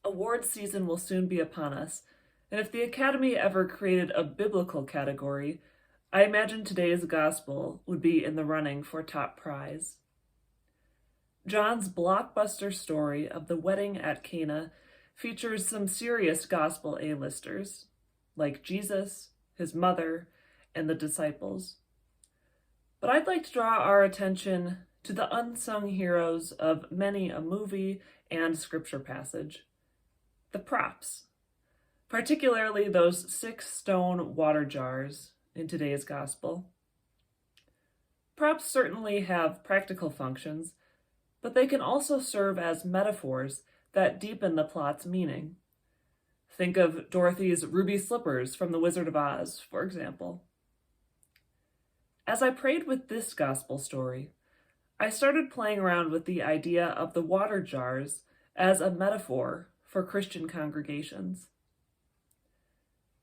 Awards season will soon be upon us, and if the Academy ever created a biblical category, I imagine today's gospel would be in the running for top prize. John's blockbuster story of the wedding at Cana features some serious gospel A-listers, like Jesus, his mother, and the disciples. But I'd like to draw our attention to the unsung heroes of many a movie and scripture passage, the props, particularly those 6 stone water jars in today's gospel. Props certainly have practical functions, but they can also serve as metaphors that deepen the plot's meaning. Think of Dorothy's ruby slippers from The Wizard of Oz, for example. As I prayed with this gospel story, I started playing around with the idea of the water jars as a metaphor for Christian congregations.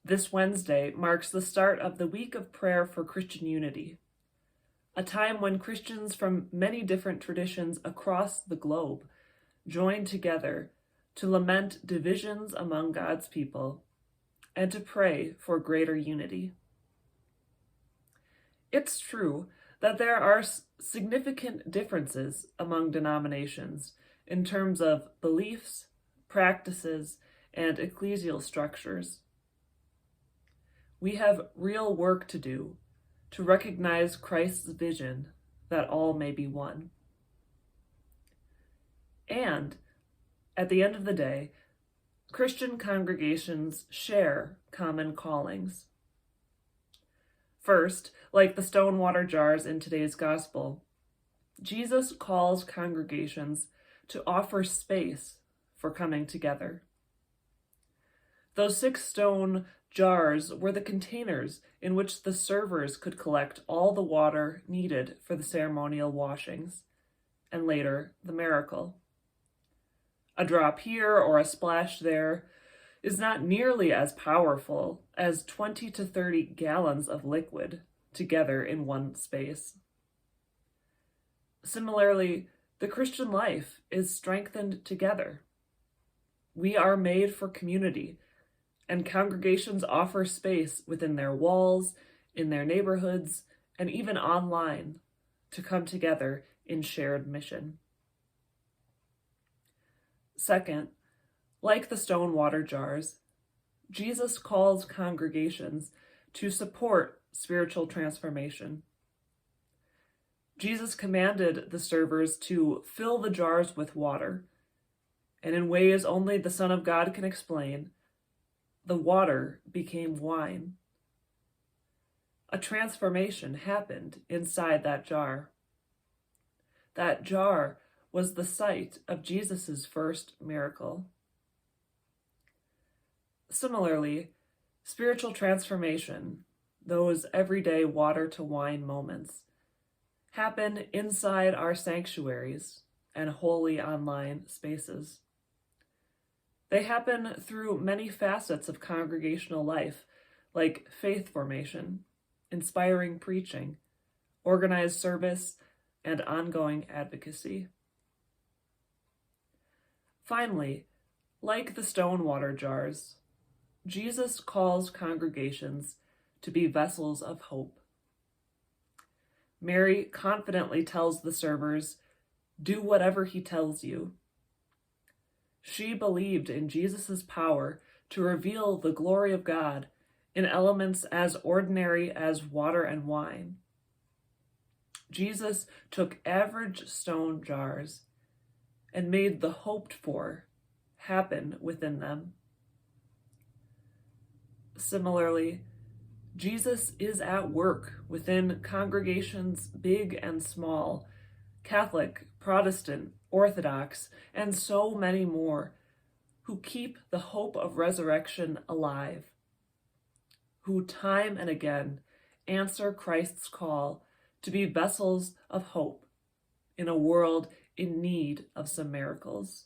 This Wednesday marks the start of the Week of Prayer for Christian Unity, a time when Christians from many different traditions across the globe join together to lament divisions among God's people and to pray for greater unity. It's true that there are significant differences among denominations in terms of beliefs, practices, and ecclesial structures. We have real work to do to recognize Christ's vision that all may be one. And, at the end of the day, Christian congregations share common callings. First, like the stone water jars in today's gospel, Jesus calls congregations to offer space for coming together. Those 6 stone jars were the containers in which the servers could collect all the water needed for the ceremonial washings, and later the miracle. A drop here or a splash there is not nearly as powerful as 20 to 30 gallons of liquid together in one space. Similarly, the Christian life is strengthened together. We are made for community, and congregations offer space within their walls, in their neighborhoods, and even online to come together in shared mission. Second, like the stone water jars, Jesus calls congregations to support spiritual transformation. Jesus commanded the servers to fill the jars with water, and in ways only the Son of God can explain, the water became wine. A transformation happened inside that jar. That jar was the site of Jesus' first miracle. Similarly, spiritual transformation, those everyday water-to-wine moments, happen inside our sanctuaries and holy online spaces. They happen through many facets of congregational life, like faith formation, inspiring preaching, organized service, and ongoing advocacy. Finally, like the stone water jars, Jesus calls congregations to be vessels of hope. Mary confidently tells the servers, "Do whatever he tells you." She believed in Jesus' power to reveal the glory of God in elements as ordinary as water and wine. Jesus took average stone jars and made the hoped for happen within them. Similarly, Jesus is at work within congregations big and small, Catholic, Protestant, Orthodox, and so many more, who keep the hope of resurrection alive, who time and again answer Christ's call to be vessels of hope in a world in need of some miracles.